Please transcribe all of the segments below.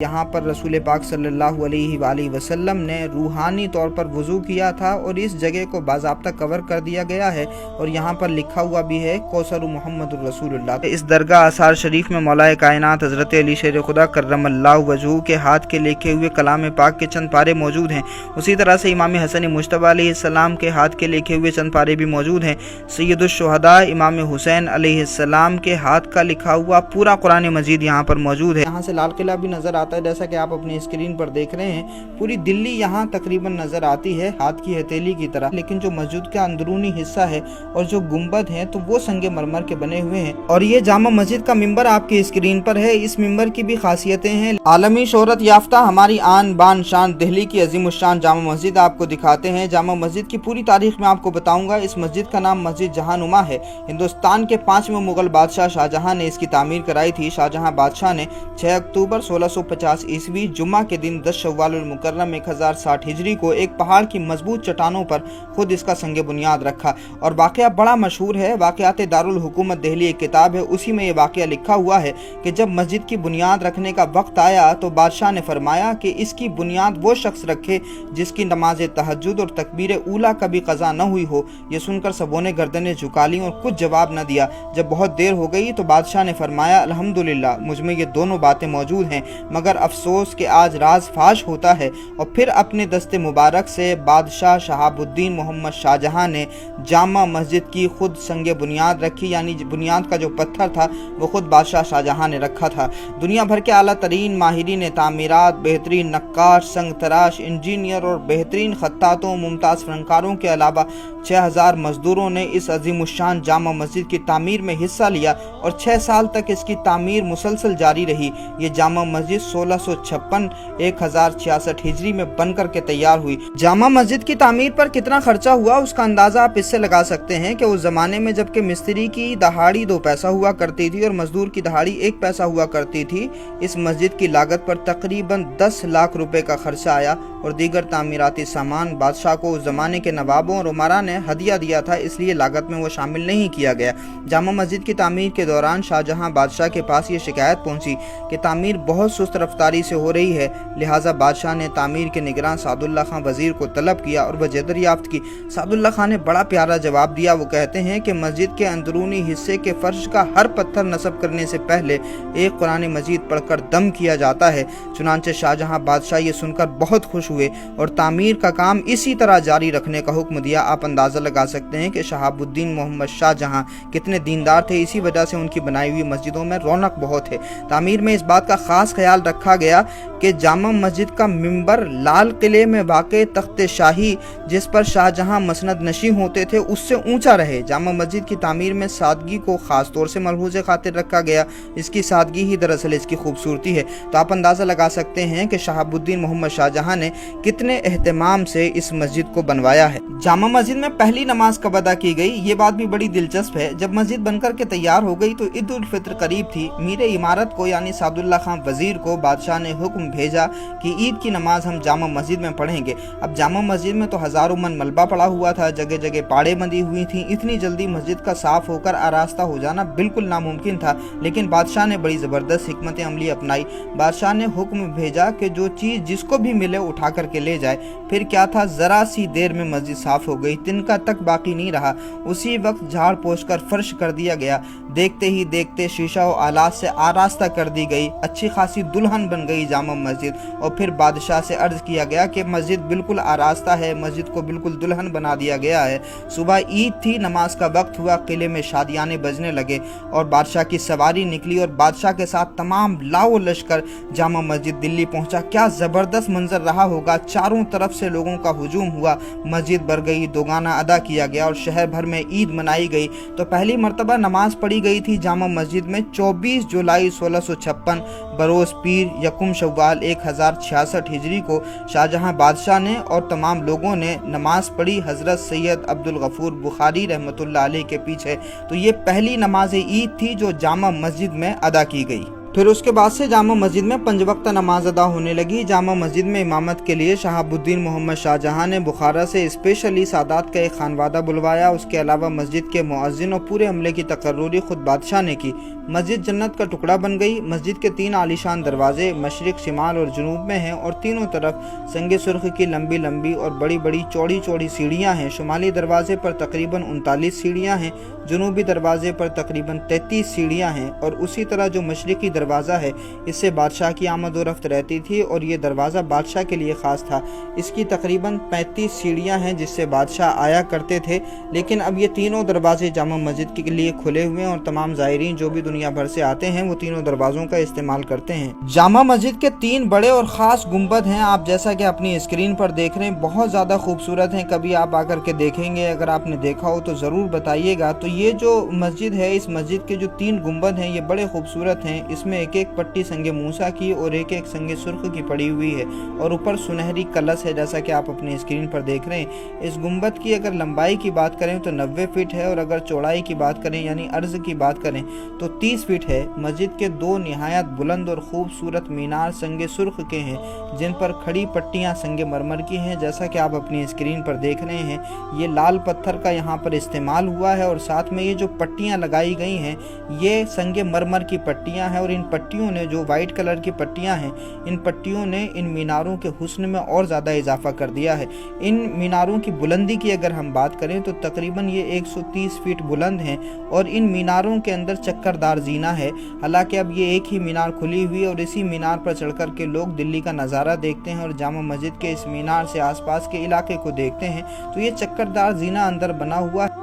यहाँ पर रसूल पाक सल्लल्लाहु अलैहि वसल्लम ने रूहानी तौर पर वज़ू किया था और इस जगह को बाज़ाब्ता कवर कर दिया गया है और यहाँ पर लिखा हुआ भी है कौसर मुहम्मदुर रसूलुल्लाह। इस दरगाह आसार शरीफ में मौलाए कायनात हज़रत अली शेर खुदा कर्रमल्लाहु वजहू के हाथ के लिखे हुए कलाम पाक के चंद पारे मौजूद हैं। उसी तरह से इमाम हसन मुज्तबा अलैहिस्सलाम के हाथ के लिखे हुए चंद पारे भी मौजूद हैं। सैयदुश शुहदा इमाम हुसैन अलैहिस्सलाम के हाथ का लिखा हुआ पूरा कुरान मजीद यहाँ पर मौजूद है। यहाँ से लाल किला भी नजर आता है, जैसा कि आप अपनी स्क्रीन पर देख रहे हैं। पूरी दिल्ली यहाँ तकरीबन नजर आती है हाथ की हथेली की तरह, लेकिन जो मस्जिद का अंदरूनी हिस्सा है और जो गुंबद है तो वो संगे मरमर के बने हुए हैं। और ये जामा मस्जिद का मिंबर आपकी स्क्रीन पर है। इस मिंबर की भी खासियतें हैं। आलमी शोहरत याफ्ता हमारी आन बान शान दिल्ली की अजीमुशान जामा मस्जिद आपको दिखाते हैं। जामा मस्जिद की पूरी तारीख में आपको बताऊंगा। इस मस्जिद का नाम मस्जिद जहानुमा है। हिंदुस्तान के 5वें मुगल बादशाह शाहजहां ने इसकी तामीर कराई थी। शाहजहां बादशाह ने 6 अक्टूबर 1650 ईस्वी जुम्मा के दिन 10 शव्वाल मुकर्रम 1060 हिजरी को एक पहाड़ की मजबूत चट्टानों पर खुद इसका संगे बुनियाद रखा। और वाकया बड़ा मशहूर है। वाकयात दारुल हुकूमत दिल्ली एक किताब है, उसी में ये वाकया लिखा हुआ है कि जब मस्जिद की बुनियाद रखने का वक्त आया तो बादशाह ने फरमाया कि इसकी बुनियाद वो शख्स रखे जिसकी नमाज तहज्जुद और तकबीर ऊला कभी कज़ा न हुई हो। ये सुनकर सबों ने गर्दनें झुका ली और कुछ जवाब न दिया। जब बहुत देर हो गई तो बादशाह ने फरमाया, अल्हम्दुलिल्लाह मुझ में ये दोनों बातें मौजूद हैं, मगर अफसोस कि आज राज फाश होता है। और फिर अपने दस्ते मुबारक से बादशाह शहाबुद्दीन मोहम्मद शाहजहां ने जामा मस्जिद की खुद संगे बुनियाद रखी, यानी बुनियाद का जो पत्थर था वो खुद बादशाह शाहजहां ने रखा था। दुनिया भर के आला तरीन माहिरीन तामीरात, बेहतरीन नक्काश, संग तराश, इंजीनियर और बेहतरीन खत्तातों, मुमताज़ फनकारों के अलावा 6000 मजदूरों ने इस अजीमुशान जामा मस्जिद की तामीर में हिस्सा लिया और 6 साल तक इसकी तामीर मुसलसल जारी रही। ये जामा मस्जिद 1656 1066 हिजरी में बनकर के तैयार हुई। जामा मस्जिद की तामीर पर कितना खर्चा हुआ उसका अंदाजा आप इससे लगा सकते हैं कि उस जमाने में जबकि मिस्त्री की दहाड़ी 2 पैसा हुआ करती थी और मजदूर की दहाड़ी 1 पैसा हुआ करती थी, इस मस्जिद की लागत पर तकरीबन 10 लाख रुपए का खर्चा आया। और दीगर तामीराती सामान बादशाह को उस जमाने के नवाबों और उमरा ने हदिया दिया था, इसलिए लागत में वो शामिल नहीं किया गया। जामा मस्जिद की तामीर के दौरान शाहजहां बादशाह के पास ये शिकायत पहुंची कि तामीर बहुत सुस्त रफ्तारी से हो रही है। लिहाजा बादशाह ने तामीर के निगरान सादुल्ला खां वजीर को तलब किया और वजह दरियाफ्त की। सादुल्ला खां ने बड़ा प्यारा जवाब दिया। वो कहते हैं कि मस्जिद के अंदरूनी हिस्से के फर्श का हर पत्थर नस्ब करने से पहले एक कुरान मजीद पढ़कर दम किया जाता है। चुनांचे शाहजहां बादशाह ये सुनकर बहुत खुश हुए और तामीर का काम इसी तरह जारी रखने का हुक्म दिया। आप अंदाजा लगा सकते हैं कि शहाबुद्दीन मोहम्मद शाहजहां कितने दीनदार थे। इसी वजह से उनकी बनाई हुई मस्जिदों में रौनक बहुत है। तामीर में इस बात का खास ख्याल रखा गया कि जामा मस्जिद का मिंबर लाल किले में वाक़े तख्ते शाही जिस पर शाहजहां मसनद नशी होते थे उससे ऊंचा रहे। जामा मस्जिद की तामीर में सादगी को खास तौर से मलहूज़े खातिर रखा गया। इसकी सादगी ही दरअसल इसकी खूबसूरती है। तो आप अंदाज़ा लगा सकते हैं कि शहाबुद्दीन मोहम्मद शाहजहां ने कितने एहतमाम से इस मस्जिद को बनवाया है। जामा मस्जिद में पहली नमाज कब अदा की गई, ये बात भी बड़ी दिलचस्प है। जब मस्जिद बनकर के तैयार हो गई तो ईद उल फित्र करीब थी। मीर इमारत को यानी सादुल्ला खां वजीर को बादशाह ने हुक्म भेजा कि ईद की नमाज हम जामा मस्जिद में पढ़ेंगे। अब जामा मस्जिद में तो हजारों मन मलबा पड़ा हुआ था, जगह जगह पाड़े बंदी हुई थी। इतनी जल्दी मस्जिद का साफ होकर आरास्ता हो जाना बिल्कुल नामुमकिन था, लेकिन बादशाह ने बड़ी ज़बरदस्त हिकमत अमली अपनाई। बादशाह ने हुक्म भेजा कि जो चीज़ जिसको भी मिले उठा करके ले जाए। फिर क्या था, जरा सी देर में मस्जिद साफ हो गई। तिनका तक बाकी नहीं रहा। उसी वक्त झाड़ पोंछ कर फर्श कर दिया गया। देखते ही देखते शीशा और आलात से आरास्ता कर दी गई। अच्छी खासी दुल्हन बन गई जामा मस्जिद। और फिर बादशाह से अर्ज किया गया कि मस्जिद बिल्कुल आरास्ता है, मस्जिद को बिल्कुल दुल्हन बना दिया गया है। सुबह ईद थी, नमाज का वक्त हुआ, किले में शादियाने बजने लगे और बादशाह की सवारी निकली और बादशाह के साथ तमाम लाओ लश्कर जामा मस्जिद दिल्ली पहुंचा। क्या जबरदस्त मंजर रहा होगा। चारों तरफ से लोगों का हुजूम हुआ। मस्जिद भर गई, दोगाना अदा किया गया और शहर भर में ईद मनाई गई। तो पहली मरतबा नमाज पढ़ी गई थी जामा मस्जिद में 24 जुलाई 1656 बरोज़ पीर यकुम शव्वाल 1066 हिजरी को शाहजहां बादशाह ने और तमाम लोगों ने नमाज पढ़ी हज़रत सैयद अब्दुल गफूर बुखारी रहमतुल्लाह अलैह के पीछे। तो ये पहली नमाज ईद थी जो जामा मस्जिद में अदा की गई। फिर उसके बाद से जामा मस्जिद में 5 वक्त नमाज अदा होने लगी। जामा मस्जिद में इमामत के लिए शहाबुद्दीन मोहम्मद शाहजहां ने बुखारा से स्पेशली सादात का एक खानवादा बुलवाया। उसके अलावा मस्जिद के मुअज्जिन और पूरे अमले की तकर्रुरी खुद बादशाह ने की। मस्जिद जन्नत का टुकड़ा बन गई। मस्जिद के 3 आलीशान दरवाजे मशरिक, शिमाल और जुनूब में हैं और तीनों तरफ संगे सुर्ख की लंबी लंबी और बड़ी बड़ी चौड़ी चौड़ी सीढ़ियाँ हैं। शुमाली दरवाजे पर तकरीबन 39 सीढ़ियाँ हैं, जुनूबी दरवाजे पर तकरीबन 33 सीढ़ियाँ हैं और उसी तरह जो मशरिकी दरवाज़ा है इससे बादशाह की आमद व रफ्त रहती थी और ये दरवाज़ा बादशाह के लिए ख़ास था। इसकी तकरीबन 35 सीढ़ियाँ हैं जिससे बादशाह आया करते थे, लेकिन अब ये तीनों दरवाजे जामा मस्जिद के लिए खुले हुए हैं और तमाम ज़ायरीन जो भी दुनिया भर से आते हैं वो तीनों दरवाज़ों का इस्तेमाल करते हैं। जामा मस्जिद के 3 बड़े और ख़ास गुंबद हैं, आप जैसा कि अपनी स्क्रीन पर देख रहे हैं, बहुत ज़्यादा खूबसूरत हैं। कभी आप आकर के देखेंगे, अगर आपने देखा हो तो ज़रूर बताइएगा। तो ये जो मस्जिद है, इस मस्जिद के जो 3 गुंबद हैं ये बड़े खूबसूरत हैं। इसमें एक एक पट्टी संगे मूसा की और एक एक संगे सुर्ख की पड़ी हुई है और ऊपर सुनहरी कलश है जैसा कि आप अपनी स्क्रीन पर देख रहे हैं। इस गुंबद की अगर लंबाई की बात करें तो 90 फीट है और अगर चौड़ाई की बात करें यानी अर्ज की बात करें तो 30 फीट है। मस्जिद के 2 निहायत बुलंद और खूबसूरत मीनार संगे सुर्ख के हैं जिन पर खड़ी पट्टियां संगे मरमर की हैं जैसा कि आप अपनी स्क्रीन पर देख रहे हैं। ये लाल पत्थर का यहाँ पर इस्तेमाल हुआ है और साथ में ये जो पट्टियां लगाई गई हैं ये संगे मरमर की पट्टियां हैं और इन पट्टियों ने, जो वाइट कलर की पट्टियां हैं, इन पट्टियों ने इन मीनारों के हुस्न में और ज़्यादा इजाफा कर दिया है। इन मीनारों की बुलंदी की अगर हम बात करें तो तकरीबन ये 130 फीट बुलंद हैं और इन मीनारों के अंदर चक्करदार जीना है। हालांकि अब ये एक ही मीनार खुली हुई है और इसी मीनार पर चढ़कर के लोग दिल्ली का नज़ारा देखते हैं और जामा मस्जिद के इस मीनार से आसपास के इलाके को देखते हैं। तो ये चक्करदार जीना अंदर बना हुआ है।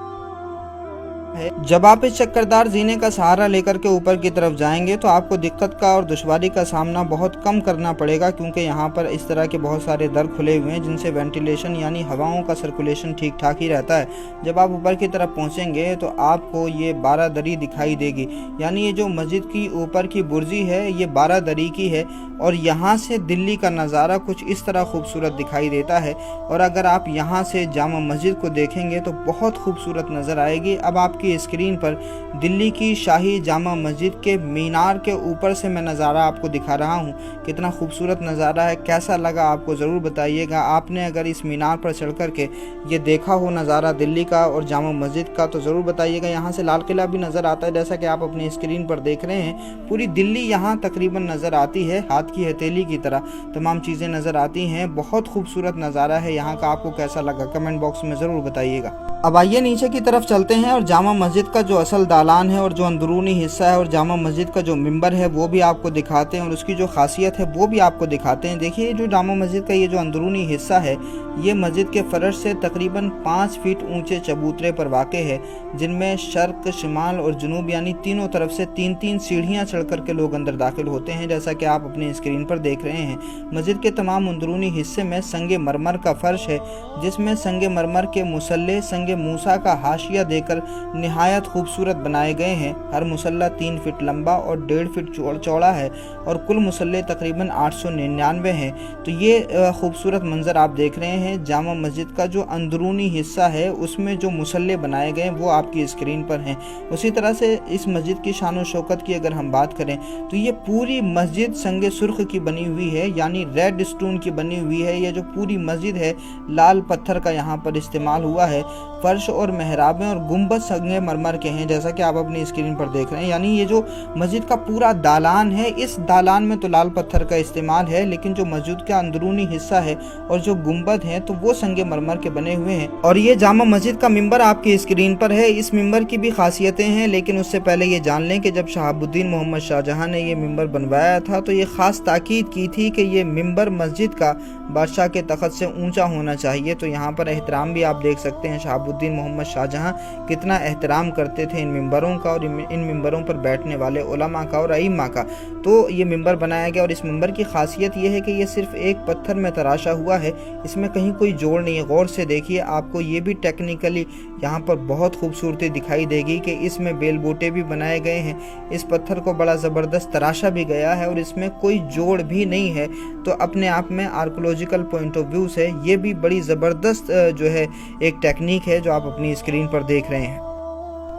जब आप इस चक्करदार जीने का सहारा लेकर के ऊपर की तरफ जाएंगे तो आपको दिक्कत का और दुश्वारी का सामना बहुत कम करना पड़ेगा, क्योंकि यहाँ पर इस तरह के बहुत सारे दर खुले हुए हैं जिनसे वेंटिलेशन यानी हवाओं का सर्कुलेशन ठीक ठाक ही रहता है। जब आप ऊपर की तरफ पहुँचेंगे तो आपको ये 12 दरी दिखाई देगी, यानी ये जो मस्जिद की ऊपर की बुर्जी है ये 12 दरी की है और यहाँ से दिल्ली का नज़ारा कुछ इस तरह खूबसूरत दिखाई देता है। और अगर आप यहाँ से जामा मस्जिद को देखेंगे तो बहुत खूबसूरत नज़र आएगी। अब आपकी स्क्रीन पर दिल्ली की शाही जामा मस्जिद के मीनार के ऊपर से मैं नज़ारा आपको दिखा रहा हूँ। कितना खूबसूरत नज़ारा है, कैसा लगा आपको ज़रूर बताइएगा। आपने अगर इस मीनार पर चढ़ कर के ये देखा हो नज़ारा दिल्ली का और जामा मस्जिद का तो ज़रूर बताइएगा। यहाँ से लाल किला भी नज़र आता है जैसा कि आप अपनी स्क्रीन पर देख रहे हैं। पूरी दिल्ली यहाँ तकरीबन नज़र आती है, हाथ की हथेली की तरह तमाम चीज़ें नज़र आती हैं। बहुत खूबसूरत नज़ारा है यहाँ का। आपको कैसा लगा कमेंट बॉक्स में ज़रूर बताइएगा। अब आइए नीचे की तरफ चलते हैं और जामा मस्जिद का जो असल दालान है और जो अंदरूनी हिस्सा है और जामा मस्जिद का जो मिंबर है वो भी आपको दिखाते हैं और उसकी जो खासियत है वो भी आपको दिखाते हैं। देखिए जो जामा मस्जिद का ये जो अंदरूनी हिस्सा है ये मस्जिद के फर्श से तकरीबन 5 फीट ऊंचे चबूतरे पर वाक़े है, जिनमें शर्क, शिमाल और जुनूब यानी तीनों तरफ से 3-3 सीढ़ियाँ चढ़ कर के लोग अंदर दाखिल होते हैं जैसा कि आप अपनी स्क्रीन पर देख रहे हैं। मस्जिद के तमाम अंदरूनी हिस्से में संगे मरमर का फर्श है जिसमें संगे मरमर के मुसल्ले संगे मूसा का हाशिया देकर निहायत खूबसूरत बनाए गए हैं। हर मुसल्ला 3 फीट लंबा और 1.5 फीट चौड़ा है और कुल मुसल्ले तकरीबन 899 हैं। तो ये खूबसूरत मंजर आप देख रहे हैं। जामा मस्जिद का जो अंदरूनी हिस्सा है उसमें जो मुसल्ले बनाए गए हैं वो आपकी स्क्रीन पर हैं। उसी तरह से इस मस्जिद की शान व शौकत की अगर हम बात करें तो ये पूरी मस्जिद संगे सुर्ख की बनी हुई है यानी रेड स्टोन की बनी हुई है। ये जो पूरी मस्जिद है लाल पत्थर का यहाँ पर इस्तेमाल हुआ है। फर्श और मेहराबें और गुंबद संगे मरमर के हैं जैसा कि आप अपनी स्क्रीन पर देख रहे हैं। यानी ये जो मस्जिद का पूरा दालान है इस दालान में तो लाल पत्थर का इस्तेमाल है, लेकिन जो मस्जिद का अंदरूनी हिस्सा है और जो गुंबद हैं तो वो संगे मरमर के बने हुए हैं। और ये जामा मस्जिद का मिंबर आपकी स्क्रीन पर है। इस मिंबर की भी खासियतें हैं, लेकिन उससे पहले ये जान लें कि जब शहाबुद्दीन मोहम्मद शाहजहां ने ये मिंबर बनवाया था तो ये खास ताकीद की थी कि ये मिंबर मस्जिद का बादशाह के तख्त से ऊंचा होना चाहिए। तो यहाँ पर एहतराम भी आप देख सकते हैं, शहाबुद्दीन मोहम्मद शाहजहां कितना एहतराम करते थे इन मिंबरों का और इन मिंबरों पर बैठने वाले उलमा का और अइम्मा का। तो ये मिंबर बनाया गया और इस मिंबर की खासियत ये है कि ये सिर्फ एक पत्थर में तराशा हुआ है, इसमें कहीं कोई जोड़ नहीं है। गौर से देखिए, आपको ये भी टेक्निकली यहाँ पर बहुत खूबसूरती दिखाई देगी कि इसमें बेल बूटे भी बनाए गए हैं। इस पत्थर को बड़ा ज़बरदस्त तराशा भी गया है और इसमें कोई जोड़ भी नहीं है। तो अपने आप में आर्कोलॉजिकल पॉइंट ऑफ व्यू से ये भी बड़ी ज़बरदस्त जो है एक टेक्निक है जो आप अपनी स्क्रीन पर देख रहे हैं।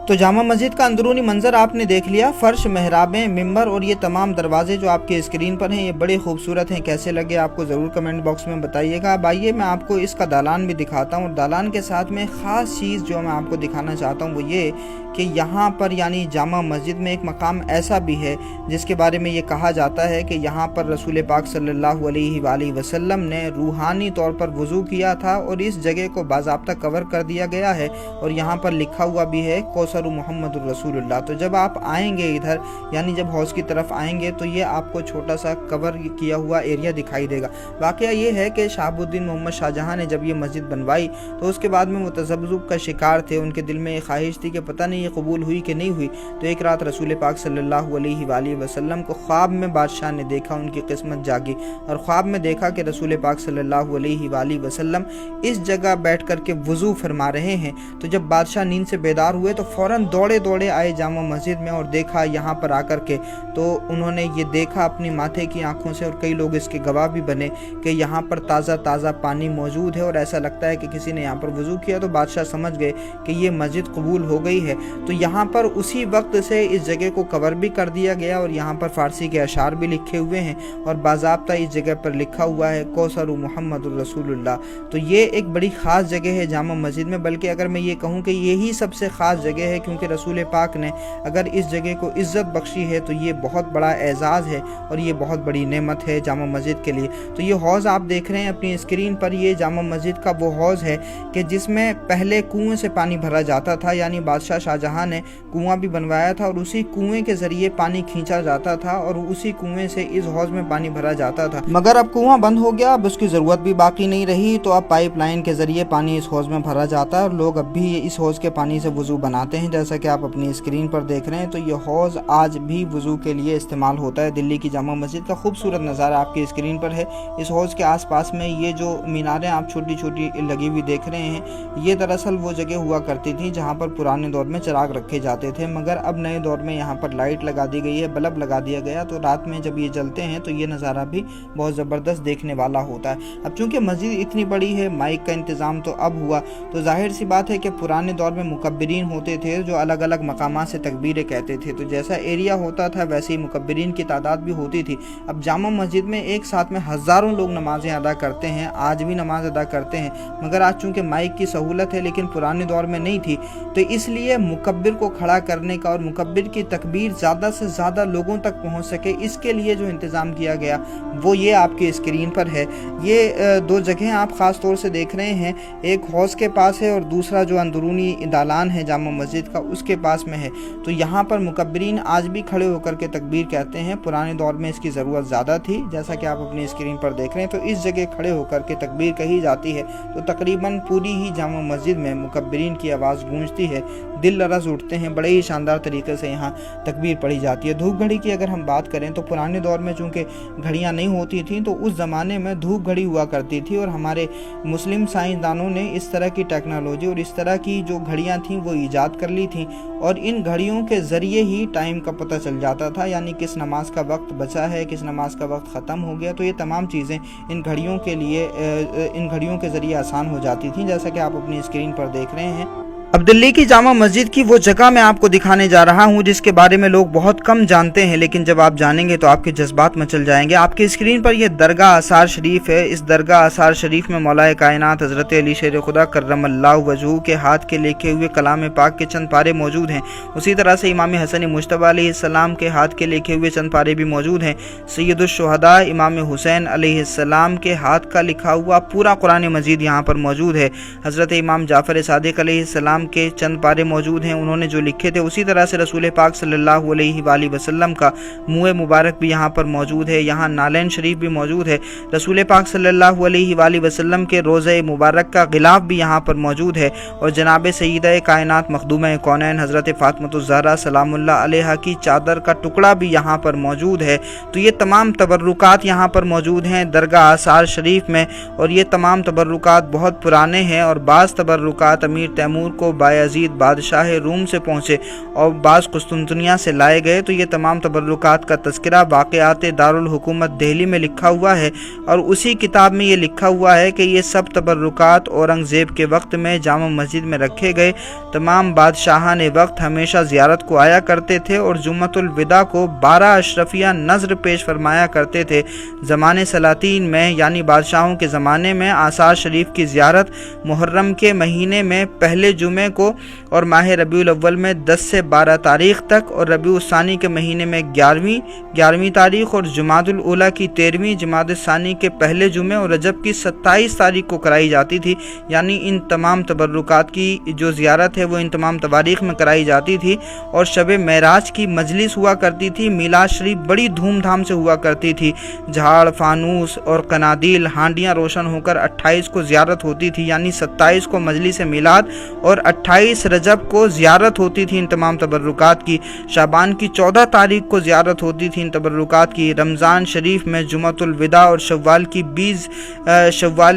तो जामा मस्जिद का अंदरूनी मंजर आपने देख लिया। फर्श, मेहराबें, मिंबर और ये तमाम दरवाजे जो आपके स्क्रीन पर हैं ये बड़े खूबसूरत हैं। कैसे लगे आपको ज़रूर कमेंट बॉक्स में बताइएगा। अब आइए मैं आपको इसका दालान भी दिखाता हूँ। और दालान के साथ में ख़ास चीज़ जो मैं आपको दिखाना चाहता हूँ वो ये कि यहाँ पर यानी जामा मस्जिद में एक मकाम ऐसा भी है जिसके बारे में ये कहा जाता है कि यहाँ पर रसूल पाक सल्लल्लाहु अलैहि वसल्लम ने रूहानी तौर पर वज़ू किया था और इस जगह को बाज़ाब्ता कवर कर दिया गया है और यहाँ पर लिखा हुआ भी है कौसर मुहम्मदुर रसूलुल्लाह। तो जब आप आएंगे इधर यानी जब हौज़ की तरफ आएंगे तो ये आपको छोटा सा कवर किया हुआ एरिया दिखाई देगा। वाक़या ये है कि शहाबुद्दीन मोहम्मद शाहजहाँ ने जब ये मस्जिद बनवाई तो उसके बाद में वो तज़ब्ज़ुब का शिकार थे। उनके दिल में ये ख्वाहिश थी कि पता नहीं ये कबूल हुई कि नहीं हुई। तो एक रात रसूल पाक सल्लल्लाहु अलैहि वसल्लम को ख्वाब में बादशाह ने देखा, उनकी किस्मत जागी और ख्वाब में देखा कि रसूल पाक सल्लल्लाहु अलैहि वसल्लम इस जगह बैठ कर के वज़ू फरमा रहे हैं। तो जब बादशाह नींद से बेदार हुए तो फ़ौरन दौड़े दौड़े आए जामा मस्जिद में और देखा यहाँ पर आकर के। तो उन्होंने ये देखा अपनी माथे की आंखों से और कई लोग इसके गवाह भी बने कि यहाँ पर ताज़ा ताज़ा पानी मौजूद है और ऐसा लगता है कि किसी ने यहाँ पर वज़ू किया। तो बादशाह समझ गए कि ये मस्जिद कबूल हो गई है। तो यहाँ पर उसी वक्त से इस जगह को कवर भी कर दिया गया और यहाँ पर फ़ारसी के अशार भी लिखे हुए हैं और बाज़ाब्ता इस जगह पर लिखा हुआ है कौसर मुहम्मदुर रसूलुल्लाह। तो ये एक बड़ी ख़ास जगह है जामा मस्जिद में, बल्कि अगर मैं ये कहूँ कि यही सबसे ख़ास जगह है क्योंकि रसूल पाक ने अगर इस जगह को इज़्ज़त बख्शी है तो ये बहुत बड़ा एज़ाज़ है और ये बहुत बड़ी नेमत है जामा मस्जिद के लिए। तो ये हौज़ आप देख रहे हैं अपनी स्क्रीन पर, ये जामा मस्जिद का वो हौज़ है कि जिसमें पहले कुएँ से पानी भरा जाता था, यानी बादशाह शाहजहाँ ने कुआं भी बनवाया था और उसी कुएं के ज़रिए पानी खींचा जाता था और उसी कुएं से इस हौज़ में पानी भरा जाता था। मगर अब कुआं बंद हो गया, अब उसकी ज़रूरत भी बाकी नहीं रही। तो अब पाइपलाइन के ज़रिए पानी इस हौज़ में भरा जाता है और लोग अब भी इस हौज़ के पानी से वज़ू बनाते हैं, जैसा कि आप अपनी स्क्रीन पर देख रहे हैं। तो ये हौज़ आज भी वज़ू के लिए इस्तेमाल होता है। दिल्ली की जामा मस्जिद का खूबसूरत नज़ारा आपकी स्क्रीन पर है। इस हौज़ के आसपास में ये जो मीनारें आप छोटी छोटी लगी हुई देख रहे हैं, ये दरअसल वो जगह हुआ करती थी जहाँ पर पुराने दौर में चिराग रखे जाते थे, मगर अब नए दौर में यहाँ पर लाइट लगा दी गई है, बल्ब लगा दिया गया। तो रात में जब ये जलते हैं तो ये नज़ारा भी बहुत ज़बरदस्त देखने वाला होता है। अब चूँकि मस्जिद इतनी बड़ी है, माइक का इंतज़ाम तो अब हुआ, तो जाहिर सी बात है कि पुराने दौर में मुकब्बिरीन होते थे जो अलग अलग मकामात से तकबीरें कहते थे। तो जैसा एरिया होता था वैसे ही मुकब्बिरीन की तादाद भी होती थी। अब जामा मस्जिद में एक साथ में हज़ारों लोग नमाज़ें अदा करते हैं, आज भी नमाज अदा करते हैं, मगर आज चूँकि माइक की सहूलत है लेकिन पुराने दौर में नहीं थी, तो इसलिए मुकब्बिर को खड़ा करने का और मुकब्बिर की तकबीर ज़्यादा से ज़्यादा लोगों तक पहुंच सके, इसके लिए जो इंतज़ाम किया गया वो ये आपकी स्क्रीन पर है। ये दो जगह आप ख़ास तौर से देख रहे हैं, एक हौज़ के पास है और दूसरा जो अंदरूनी दालान है जामा मस्जिद का उसके पास में है। तो यहाँ पर मुकब्बिरीन आज भी खड़े होकर के तकबीर कहते हैं। पुराने दौर में इसकी ज़रूरत ज़्यादा थी, जैसा कि आप अपनी स्क्रीन पर देख रहे हैं। तो इस जगह खड़े होकर के तकबीर कही जाती है तो तकरीबन पूरी ही जामा मस्जिद में मुकब्बिरीन की आवाज़ गूंजती है, दिल लरज़ उठते हैं, बड़े ही शानदार तरीके से यहाँ तकबीर पढ़ी जाती है। धूप घड़ी की अगर हम बात करें तो पुराने दौर में चूँकि घड़ियाँ नहीं होती थी तो उस ज़माने में धूप घड़ी हुआ करती थी और हमारे मुस्लिम साइंसदानों ने इस तरह की टेक्नोलॉजी और इस तरह की जो घड़ियाँ थीं वो ईजाद कर ली थी और इन घड़ियों के ज़रिए ही टाइम का पता चल जाता था, यानी किस नमाज का वक्त बचा है, किस नमाज का वक्त ख़त्म हो गया। तो ये तमाम चीज़ें इन घड़ियों के लिए इन घड़ियों के ज़रिए आसान हो जाती थी, जैसा कि आप अपनी स्क्रीन पर देख रहे हैं। अब दिल्ली की जामा मस्जिद की वो जगह मैं आपको दिखाने जा रहा हूँ जिसके बारे में लोग बहुत कम जानते हैं, लेकिन जब आप जानेंगे तो आपके जज्बात मचल जाएंगे। आपकी स्क्रीन पर यह दरगाह आसार शरीफ है। इस दरगाह आसार शरीफ में मौलाए कायनात हज़रत अली शेर खुदा कर्रमल्लाहु वजहू के हाथ के लिखे हुए कलाम पाक के चंद पारे मौजूद हैं। उसी तरह से इमाम हसन मुज्तबा अलैहिस्सलाम के हाथ के लिखे हुए चंद पारे भी मौजूद हैं। सैयदुश्शुहदा इमाम हुसैन अलैहिस्सलाम के हाथ का लिखा हुआ पूरा कुरान मजीद यहाँ पर मौजूद है। हज़रत इमाम जाफ़र सादिक अलैहिस्सलाम के चंद पारे मौजूद हैं, उन्होंने जो लिखे थे। उसी तरह से रसूल पाक सल्लल्लाहु अलैहि वसल्लम का मुँह मुबारक भी यहाँ पर मौजूद है। यहाँ नालैन शरीफ भी मौजूद है। रसूल पाक सल्लल्लाहु अलैहि वसल्लम के रोज़े मुबारक का गिलाफ भी यहाँ पर मौजूद है और जनाब सईदा कायनात मखदूम कौनैन हज़रत फ़ातिमा ज़हरा सलामुल्लाह अलैहा की चादर का टुकड़ा भी यहाँ पर मौजूद है। तो ये तमाम तबर्रुकात यहाँ पर मौजूद हैं दरगाह आसार शरीफ में और ये तमाम तबर्रुकात बहुत पुराने हैं और बाज़ तबर्रुकात अमीर तैमूर को वो बायजीद बादशाह रूम से पहुँचे और बाज़ कुस्तुनतनिया से लाए गए। तो ये तमाम तबर्रुकात का तज़किरा वाक़यात दारुल हुकूमत दिल्ली में लिखा हुआ है और उसी किताब में ये लिखा हुआ है कि ये सब तबर्रुकात औरंगज़ेब के वक्त में जामा मस्जिद में रखे गए। तमाम बादशाहान वक्त हमेशा ज़ियारत को आया करते थे और जुम्मतुल विदा को 12 अशरफिया नज़र पेश फरमाया करते थे। ज़माने सलातीन में यानी बादशाहों के ज़माने में आसार शरीफ की ज़ियारत मुहर्रम के महीने में पहले जुमे को और माह रबीउल अव्वल में 10 से 12 तारीख तक और रबीउल सानी के महीने में 11वीं तारीख और जुमादुल उला की 13वीं, जुमाद सानी के पहले जुमे और रजब की 27 तारीख को कराई जाती थी। यानी इन तमाम तबर्रुकात की जो ज़ियारत है वो इन तमाम तवारीख में कराई जाती थी। और शब महराज की मजलिस हुआ करती थी। मिलाद शरीफ बड़ी धूमधाम से हुआ करती थी। झाड़, फानूस और कनादील, हांडियाँ रोशन होकर 28 को ज़ियारत होती थी, यानी 27 को मजलिस मिलाद और 28 रजब को ज़ियारत होती थी इन तमाम तबर्रुकात की। शाबान की 14 तारीख को ज़ियारत होती थी इन तबर्रुकात की। रमज़ान शरीफ में जुमतुल विदा और शव्वाल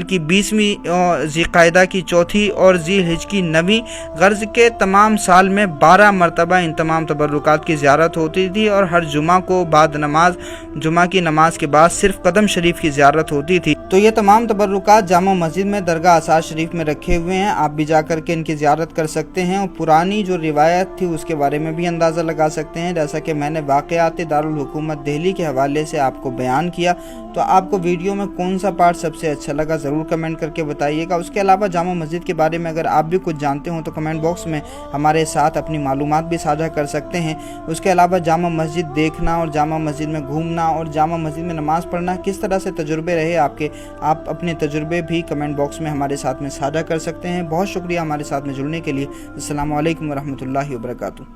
की 20वीं, ज़िक़ायदा की 4थी और ज़िलहिज की 9वीं, गर्ज़ के तमाम साल में 12 मरतबा इन तमाम तबर्रुकात की ज़ियारत होती थी और हर जुमा को बाद नमाज, जुमा की नमाज के बाद सिर्फ कदम शरीफ की ज़ियारत होती थी। तो ये तमाम तबर्रुकात जामा मस्जिद में दरगाह आसार शरीफ में रखे हुए हैं। आप भी जाकर के इनकी ज़ियारत कर सकते हैं और पुरानी जो रिवायत थी उसके बारे में भी अंदाज़ा लगा सकते हैं। जैसा कि मैंने वाक़यात दारुल हुकूमत दिल्ली के हवाले से आपको बयान किया। तो आपको वीडियो में कौन सा पार्ट सबसे अच्छा लगा ज़रूर कमेंट करके बताइएगा। उसके अलावा जामा मस्जिद के बारे में अगर आप भी कुछ जानते हो तो कमेंट बॉक्स में हमारे साथ अपनी मालूमात भी साझा कर सकते हैं। उसके अलावा जामा मस्जिद देखना और जामा मस्जिद में घूमना और जामा मस्जिद में नमाज़ पढ़ना किस तरह से तजुर्बे रहे आपके, आप अपने तजुर्बे भी कमेंट बॉक्स में हमारे साथ में साझा कर सकते हैं। बहुत शुक्रिया हमारे साथ में जुड़ने के लिए। अस्सलामु अलैकुम वरहमतुल्लाहि वबरकातुहू।